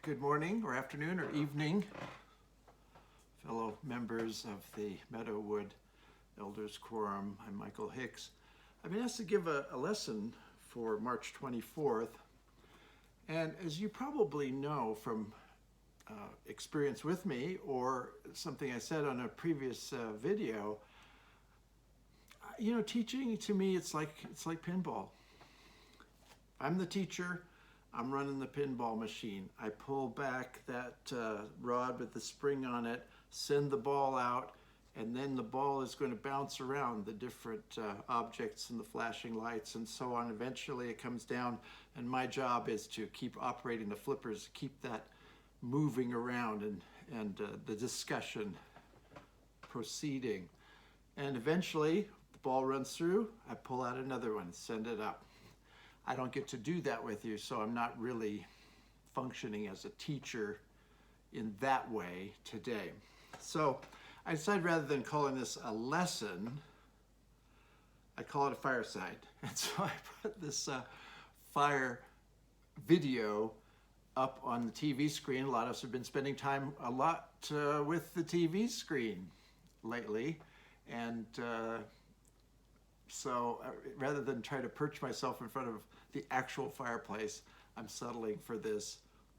Good morning or afternoon or evening, fellow members of the Meadow Elders Quorum. I'm Michael Hicks. I've been asked to give a lesson for March 24th. And as you probably know from experience with me or something I said on a previous video, teaching to me, it's like pinball. I'm the teacher. I'm running the pinball machine. I pull back that rod with the spring on it, send the ball out, and then the ball is going to bounce around the different objects and the flashing lights and so on. Eventually it comes down, and my job is to keep operating the flippers, keep that moving around and the discussion proceeding. And eventually the ball runs through, I pull out another one, send it up. I don't get to do that with you, so I'm not really functioning as a teacher in that way today. So I decided rather than calling this a lesson, I call it a fireside. And so I put this fire video up on the TV screen. A lot of us have been spending time a lot with the TV screen lately. And so rather than try to perch myself in front of the actual fireplace, I'm settling for this,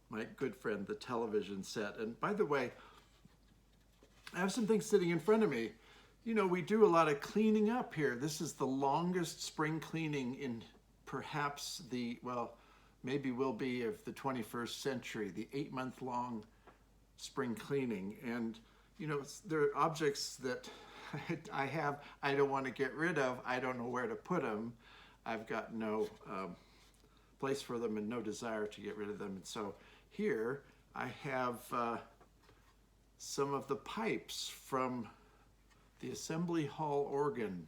my good friend, the television set. And by the way, I have some things sitting in front of me. You know, we do a lot of cleaning up here. This is the longest spring cleaning in perhaps maybe will be of the 21st century, the 8-month-long spring cleaning. And, there are objects that I don't want to get rid of. I don't know where to put them. I've got no place for them and no desire to get rid of them. And so here I have some of the pipes from the Assembly Hall organ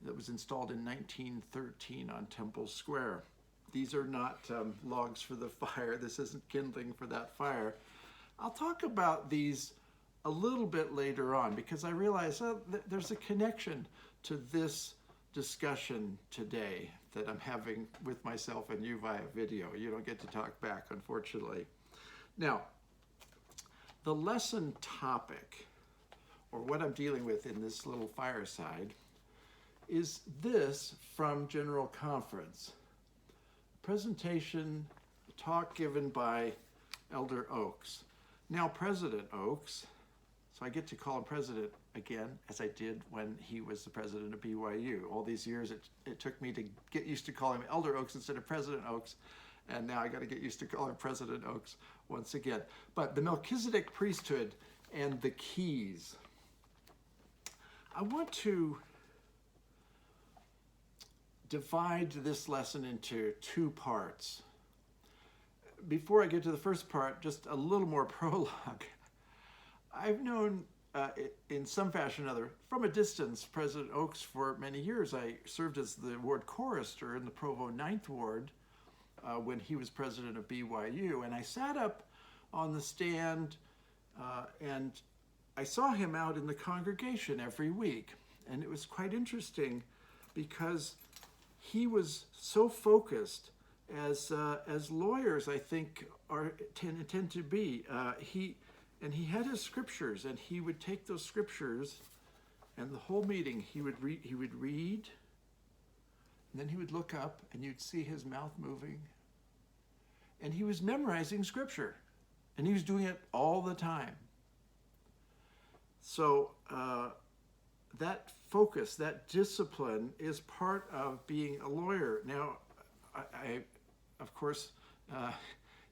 that was installed in 1913 on Temple Square. These are not logs for the fire. This isn't kindling for that fire. I'll talk about these a little bit later on because I realize there's a connection to this discussion today that I'm having with myself and you via video. You don't get to talk back, unfortunately. Now, the lesson topic, or what I'm dealing with in this little fireside, is this from General Conference. Presentation, a talk given by Elder Oaks. Now, President Oaks, so I get to call him president again, as I did when he was the president of BYU. All these years, it took me to get used to calling him Elder Oaks instead of President Oaks, and now I got to get used to calling him President Oaks once again. But the Melchizedek Priesthood and the keys. I want to divide this lesson into two parts. Before I get to the first part, just a little more prologue. I've known in some fashion or another, from a distance, President Oaks for many years. I served as the ward chorister in the Provo 9th Ward when he was president of BYU. And I sat up on the stand and I saw him out in the congregation every week. And it was quite interesting because he was so focused as lawyers, I think, tend to be. He had his scriptures, and he would take those scriptures, and the whole meeting he would read, and then he would look up, and you'd see his mouth moving, and he was memorizing scripture, and he was doing it all the time. So that focus, that discipline, is part of being a lawyer. Now, I of course,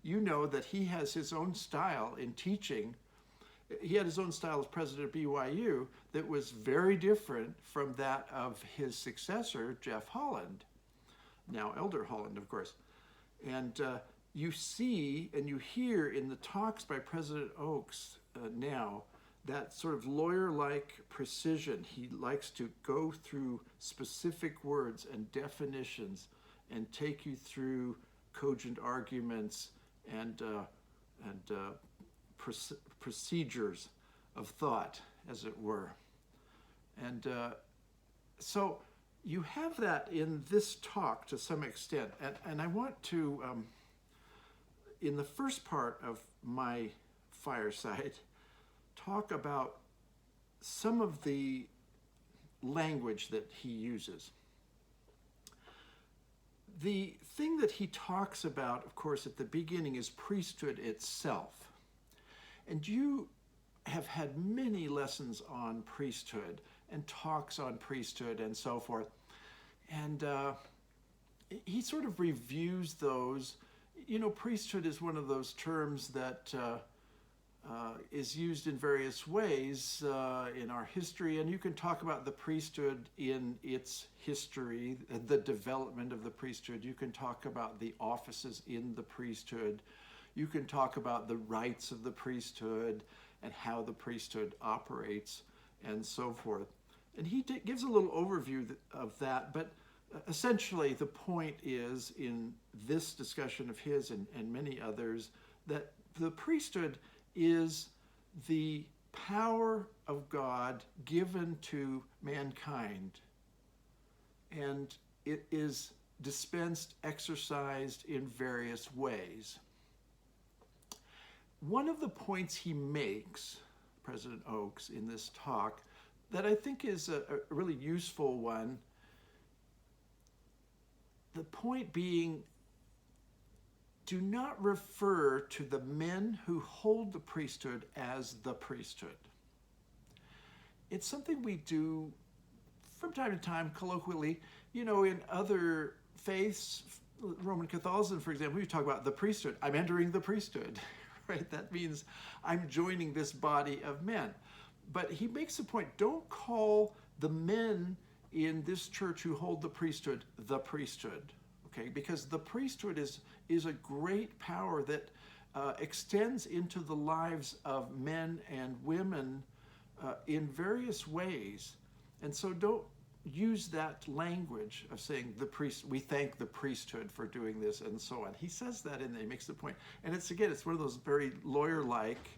you know that he has his own style in teaching. He had his own style as president of BYU that was very different from that of his successor, Jeff Holland, now Elder Holland, of course. And you see and you hear in the talks by President Oaks now that sort of lawyer-like precision. He likes to go through specific words and definitions and take you through cogent arguments and procedures of thought, as it were. And so you have that in this talk to some extent. And I want to in the first part of my fireside, talk about some of the language that he uses. The thing that he talks about, of course, at the beginning is priesthood itself. And you have had many lessons on priesthood and talks on priesthood and so forth. And he sort of reviews those. You know, priesthood is one of those terms that is used in various ways in our history, and you can talk about the priesthood in its history, the development of the priesthood. You can talk about the offices in the priesthood. You can talk about the rights of the priesthood and how the priesthood operates and so forth. And he gives a little overview of that, but essentially the point is, in this discussion of his and many others, that the priesthood is the power of God given to mankind, and it is dispensed, exercised in various ways. One of the points he makes, President Oakes, in this talk, that I think is a really useful one, the point being, do not refer to the men who hold the priesthood as the priesthood. It's something we do from time to time, colloquially. You know, in other faiths, Roman Catholicism, for example, we talk about the priesthood. I'm entering the priesthood, right? That means I'm joining this body of men. But he makes the point, don't call the men in this church who hold the priesthood, okay? Because the priesthood is a great power that extends into the lives of men and women in various ways. And so don't use that language of saying we thank the priesthood for doing this and so on. He says that in there, he makes the point. And it's one of those very lawyer-like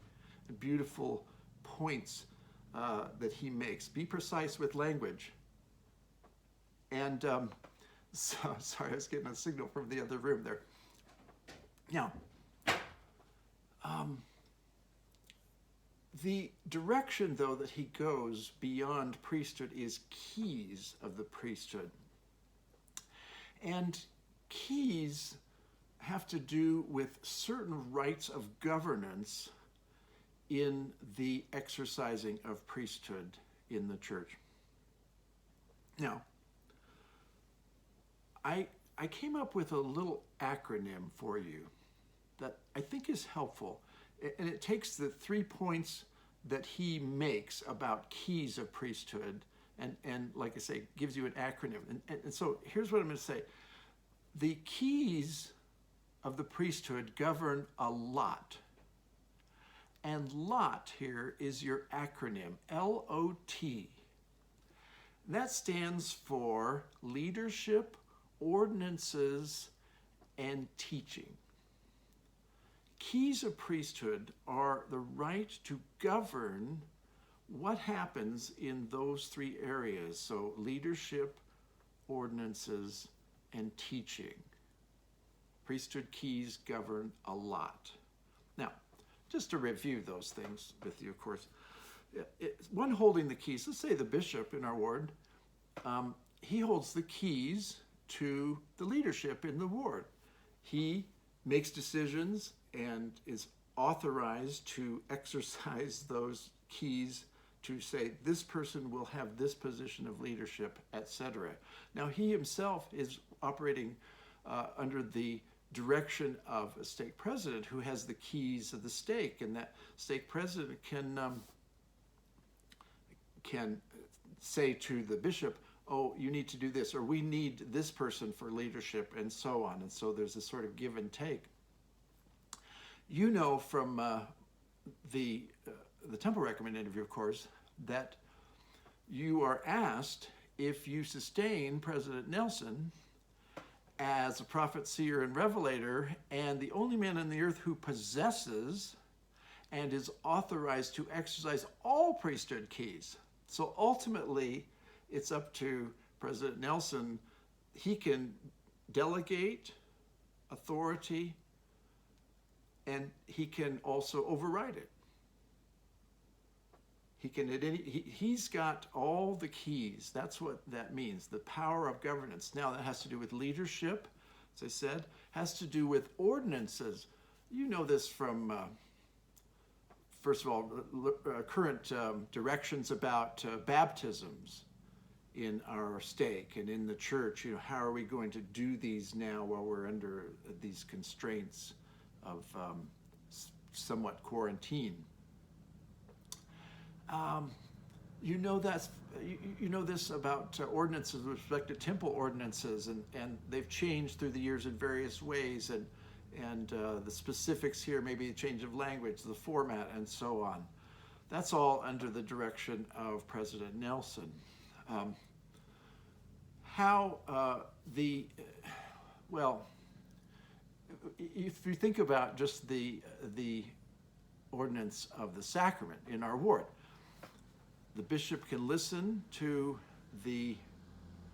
and beautiful points that he makes. Be precise with language. And sorry, I was getting a signal from the other room there. Now, the direction, though, that he goes beyond priesthood is keys of the priesthood. And keys have to do with certain rights of governance in the exercising of priesthood in the church. Now, I came up with a little acronym for you that I think is helpful, and it takes the 3 points that he makes about keys of priesthood and like I say, gives you an acronym. And so here's what I'm going to say. The keys of the priesthood govern a lot. And lot here is your acronym, LOT. That stands for leadership, ordinances, and teaching. Keys of priesthood are the right to govern what happens in those 3 areas. So leadership, ordinances, and teaching. Priesthood keys govern a lot. Now, just to review those things with you, of course, one holding the keys, let's say the bishop in our ward, he holds the keys to the leadership in the ward. He makes decisions and is authorized to exercise those keys to say this person will have this position of leadership, etc. Now, he himself is operating under the direction of a stake president who has the keys of the stake, and that stake president can say to the bishop, oh, you need to do this, or we need this person for leadership, and so on. And so there's this sort of give and take. You know from the Temple Recommend interview, of course, that you are asked if you sustain President Nelson as a prophet, seer, and revelator, and the only man on the earth who possesses and is authorized to exercise all priesthood keys. So ultimately, it's up to President Nelson. He can delegate authority and he can also override it. He can he's got all the keys. That's what that means, the power of governance. Now that has to do with leadership, as I said, has to do with ordinances. You know this from, first of all, current directions about baptisms in our stake and in the church. You know, how are we going to do these now while we're under these constraints of somewhat quarantine? You know this about ordinances with respect to temple ordinances, and they've changed through the years in various ways, and the specifics here, maybe a change of language, the format, and so on. That's all under the direction of President Nelson. If you think about just the ordinance of the sacrament in our ward, the bishop can listen to the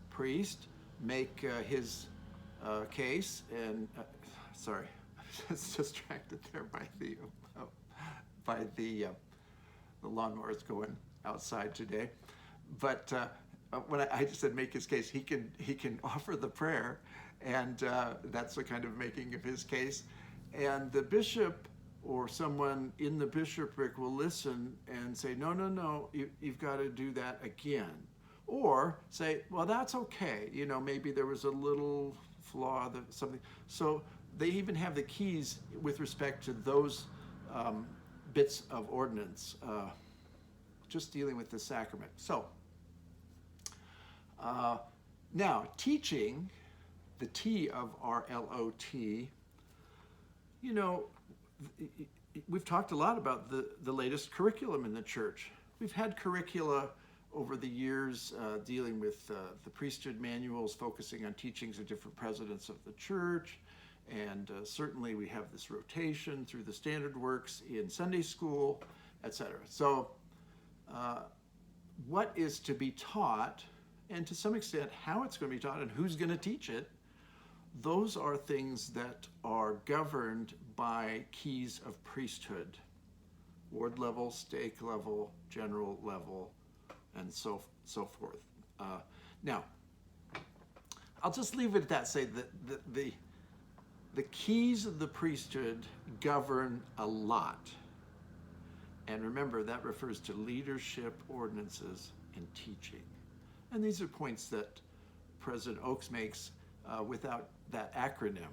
priest, make his case, and sorry, I was distracted there by the lawnmowers going outside today. But when I just said make his case, he can offer the prayer, and that's the kind of making of his case, and the bishop or someone in the bishopric will listen and say, no, you've got to do that again. Or say, well, that's okay. You know, maybe there was a little flaw, something. So they even have the keys with respect to those bits of ordinance, just dealing with the sacrament. So now teaching, the T of RLOT, you know, we've talked a lot about the latest curriculum in the church. We've had curricula over the years dealing with the priesthood manuals, focusing on teachings of different presidents of the church, and certainly we have this rotation through the standard works in Sunday school, etc. So what is to be taught, and to some extent how it's going to be taught and who's going to teach it, those are things that are governed by keys of priesthood, ward level, stake level, general level, and so forth. Now, I'll just leave it at that, say that the keys of the priesthood govern a lot. And remember, that refers to leadership, ordinances, and teaching. And these are points that President Oakes makes without that acronym.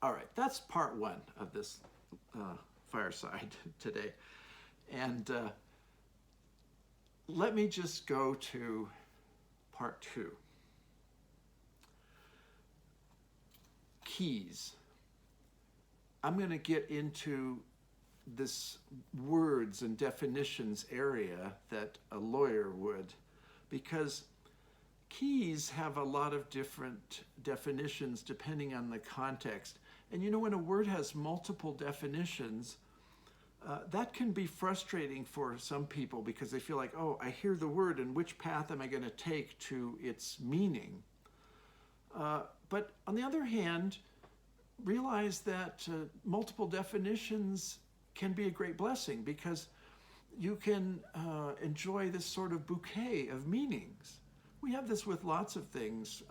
All right, that's part one of this fireside today. And let me just go to part two. Keys. I'm going to get into this words and definitions area that a lawyer would, because keys have a lot of different definitions depending on the context. And you know, when a word has multiple definitions, that can be frustrating for some people because they feel like, oh, I hear the word and which path am I going to take to its meaning? But on the other hand, realize that multiple definitions can be a great blessing because you can enjoy this sort of bouquet of meanings. We have this with lots of things.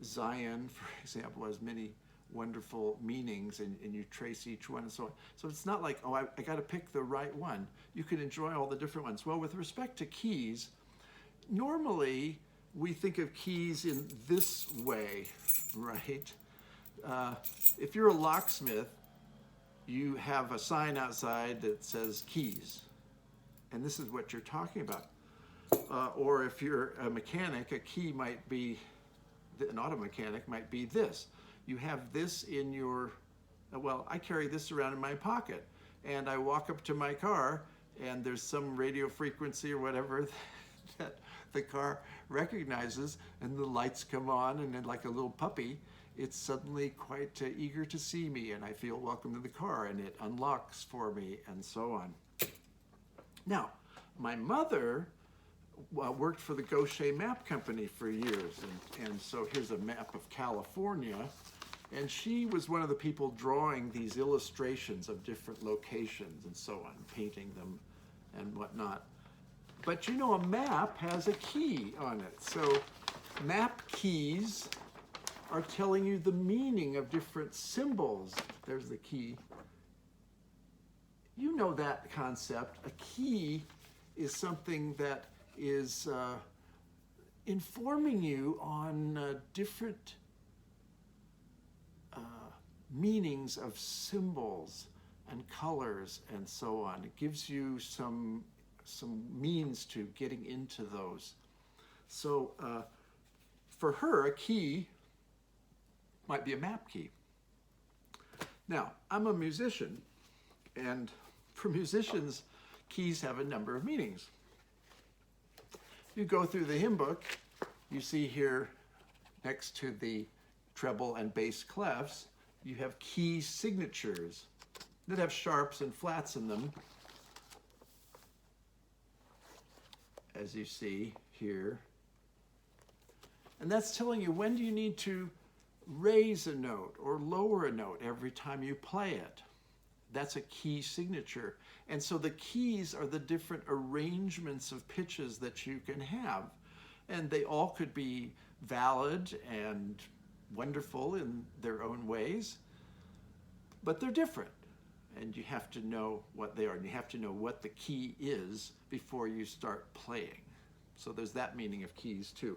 Zion, for example, has many wonderful meanings, and you trace each one and so on. So it's not like, oh, I got to pick the right one. You can enjoy all the different ones. Well, with respect to keys, normally we think of keys in this way, right? If you're a locksmith, you have a sign outside that says keys, and this is what you're talking about. Or if you're a mechanic, a key might be, an auto mechanic might be this. You have this in your, well, I carry this around in my pocket, and I walk up to my car, and there's some radio frequency or whatever that the car recognizes, and the lights come on, and then like a little puppy, it's suddenly quite eager to see me, and I feel welcome to the car, and it unlocks for me, and so on. Now, my mother worked for the Gaucher Map Company for years, and so here's a map of California, And she was one of the people drawing these illustrations of different locations and so on, painting them and whatnot. But you know, a map has a key on it. So map keys are telling you the meaning of different symbols. There's the key. You know that concept. A key is something that is informing you on different meanings of symbols and colors and so on. It gives you some means to getting into those. So for her, a key might be a map key. Now, I'm a musician, and for musicians, keys have a number of meanings. You go through the hymn book, you see here next to the treble and bass clefs, you have key signatures that have sharps and flats in them, as you see here. And that's telling you when do you need to raise a note or lower a note every time you play it. That's a key signature. And so the keys are the different arrangements of pitches that you can have. And they all could be valid and wonderful in their own ways, but they're different. And you have to know what they are, and you have to know what the key is before you start playing. So there's that meaning of keys too.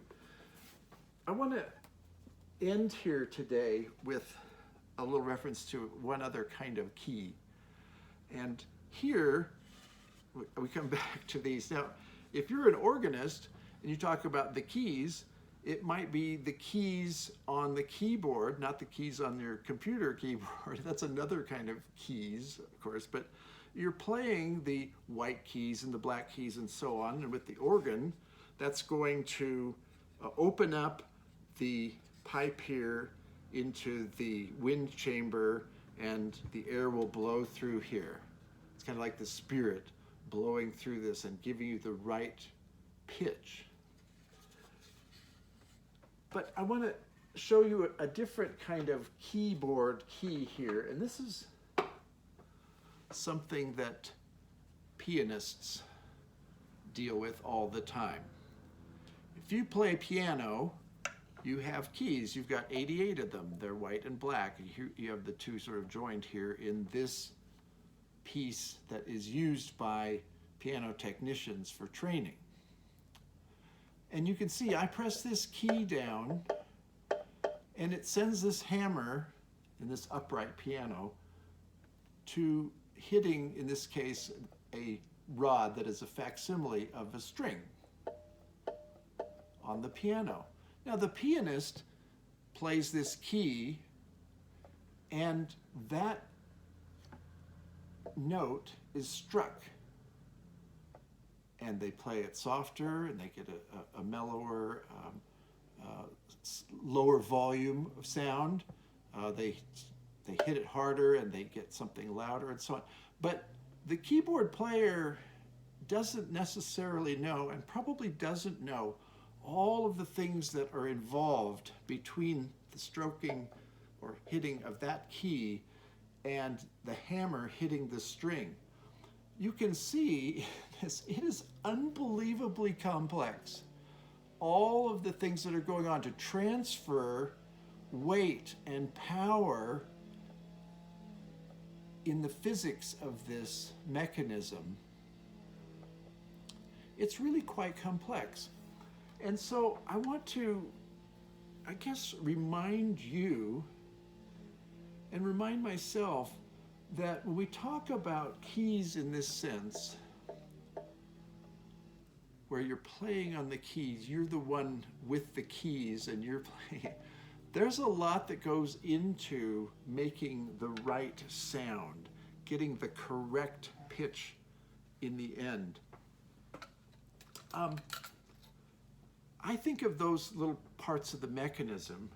I want to end here today with a little reference to one other kind of key. And here, we come back to these. Now, if you're an organist and you talk about the keys, it might be the keys on the keyboard, not the keys on your computer keyboard. That's another kind of keys, of course, but you're playing the white keys and the black keys and so on. And with the organ, that's going to open up the pipe here into the wind chamber, and the air will blow through here. It's kind of like the Spirit blowing through this and giving you the right pitch. But I want to show you a different kind of keyboard key here, and this is something that pianists deal with all the time. If you play piano, you have keys. You've got 88 of them. They're white and black. Here you have the two sort of joined here in this piece that is used by piano technicians for training. And you can see I press this key down, and it sends this hammer in this upright piano to hitting, in this case, a rod that is a facsimile of a string on the piano. Now the pianist plays this key, and that note is struck. And they play it softer, and they get a mellower, lower volume of sound. They hit it harder, and they get something louder, and so on. But the keyboard player doesn't necessarily know, and probably doesn't know, all of the things that are involved between the stroking or hitting of that key and the hammer hitting the string. You can see this, it is unbelievably complex. All of the things that are going on to transfer weight and power in the physics of this mechanism, it's really quite complex. And so I want to, I guess, remind you and remind myself that when we talk about keys in this sense, where you're playing on the keys, you're the one with the keys and you're playing, there's a lot that goes into making the right sound, getting the correct pitch in the end. I think of those little parts of the mechanism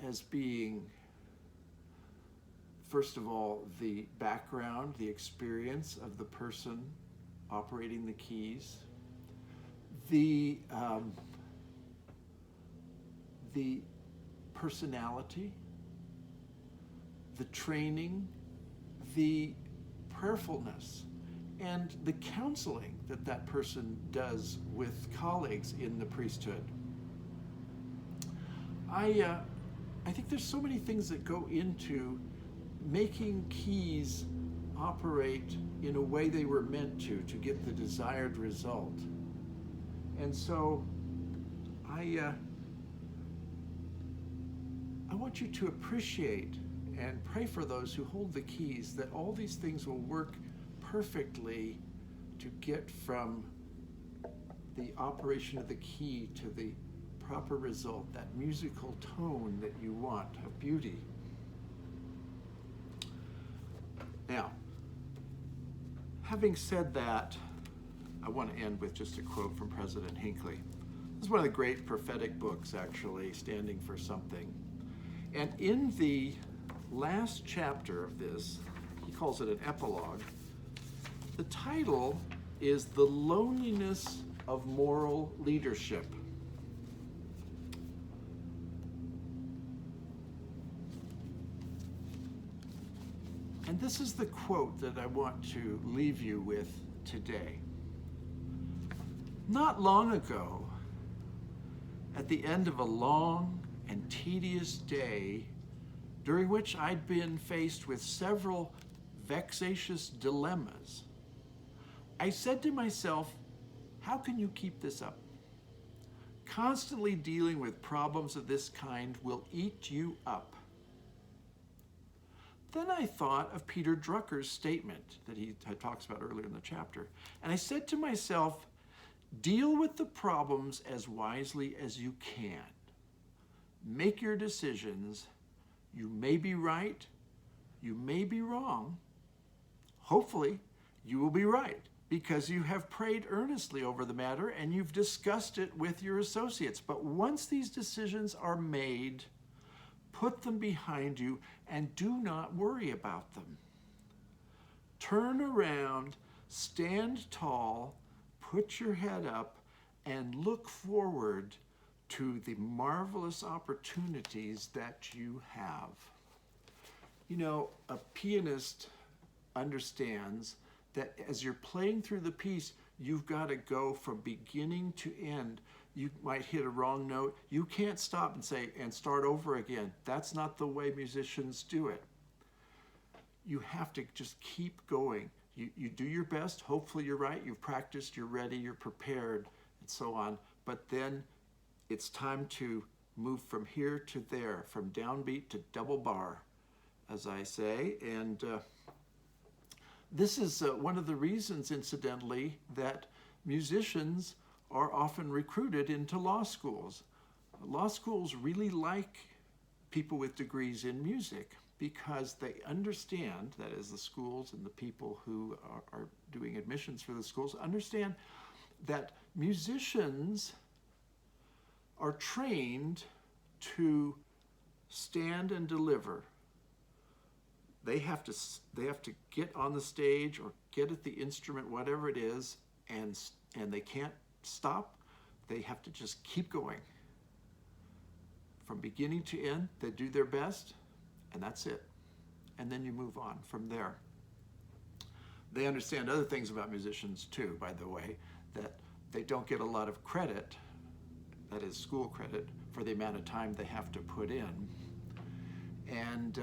as being, first of all, the background, the experience of the person operating the keys, the personality, the training, the prayerfulness, and the counseling that that person does with colleagues in the priesthood. I think there's so many things that go into making keys operate in a way they were meant to get the desired result. And so I want you to appreciate and pray for those who hold the keys, that all these things will work perfectly to get from the operation of the key to the proper result, that musical tone that you want of beauty. Now, having said that, I want to end with just a quote from President Hinckley. This is one of the great prophetic books, actually, Standing for Something. And in the last chapter of this, he calls it an epilogue. The title is The Loneliness of Moral Leadership. And this is the quote that I want to leave you with today. Not long ago, at the end of a long and tedious day, during which I'd been faced with several vexatious dilemmas, I said to myself, how can you keep this up? Constantly dealing with problems of this kind will eat you up. Then I thought of Peter Drucker's statement that he talks about earlier in the chapter. And I said to myself, deal with the problems as wisely as you can. Make your decisions. You may be right. You may be wrong. Hopefully, you will be right because you have prayed earnestly over the matter and you've discussed it with your associates. But once these decisions are made, put them behind you and do not worry about them. Turn around, stand tall, put your head up, and look forward to the marvelous opportunities that you have. You know, a pianist understands that as you're playing through the piece, you've got to go from beginning to end. You might hit a wrong note. You can't stop and say, and start over again. That's not the way musicians do it. You have to just keep going. You do your best. Hopefully you're right. You've practiced, you're ready, you're prepared, and so on. But then it's time to move from here to there, from downbeat to double bar, as I say. And this is one of the reasons, incidentally, that musicians are often recruited into law schools. Law schools really like people with degrees in music because they understand, that is the schools and the people who are doing admissions for the schools, understand that musicians are trained to stand and deliver. They have to get on the stage or get at the instrument, whatever it is, and they can't stop. They have to just keep going. From beginning to end, they do their best, and that's it. And then you move on from there. They understand other things about musicians too, by the way, that they don't get a lot of credit, that is school credit, for the amount of time they have to put in. And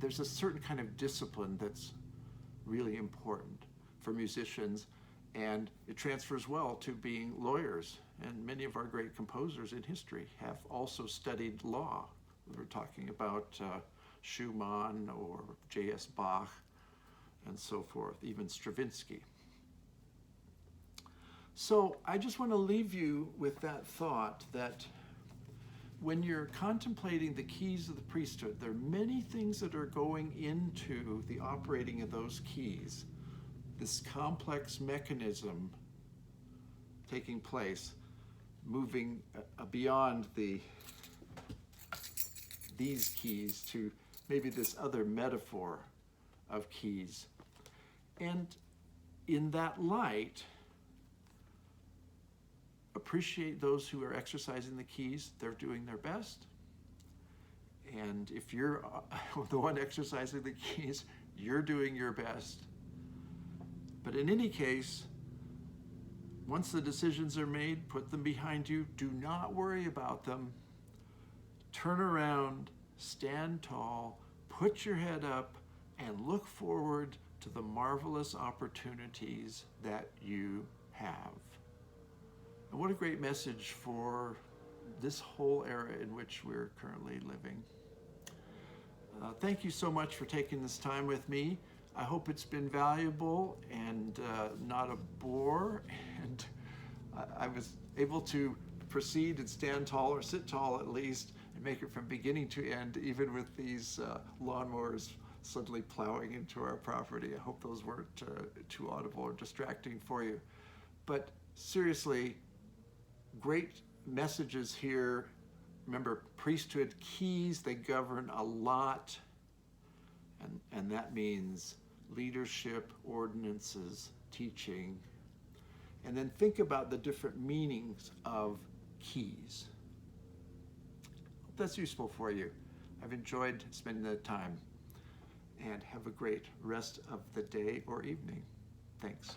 there's a certain kind of discipline that's really important for musicians, and it transfers well to being lawyers. And many of our great composers in history have also studied law. We're talking about Schumann or J.S. Bach and so forth, even Stravinsky. So I just want to leave you with that thought that when you're contemplating the keys of the priesthood, there are many things that are going into the operating of those keys. This complex mechanism taking place, moving beyond these keys to maybe this other metaphor of keys. And in that light, appreciate those who are exercising the keys. They're doing their best. And if you're the one exercising the keys, you're doing your best. But in any case, once the decisions are made, put them behind you. Do not worry about them. Turn around, stand tall, put your head up, and look forward to the marvelous opportunities that you have. And what a great message for this whole era in which we're currently living. Thank you so much for taking this time with me. I hope it's been valuable and not a bore. And I was able to proceed and stand tall, or sit tall at least, and make it from beginning to end, even with these lawnmowers suddenly plowing into our property. I hope those weren't too audible or distracting for you. But seriously, great messages here. Remember, priesthood keys, they govern a lot. And that means leadership, ordinances, teaching. And then think about the different meanings of keys. Hope that's useful for you. I've enjoyed spending the time. And have a great rest of the day or evening. Thanks.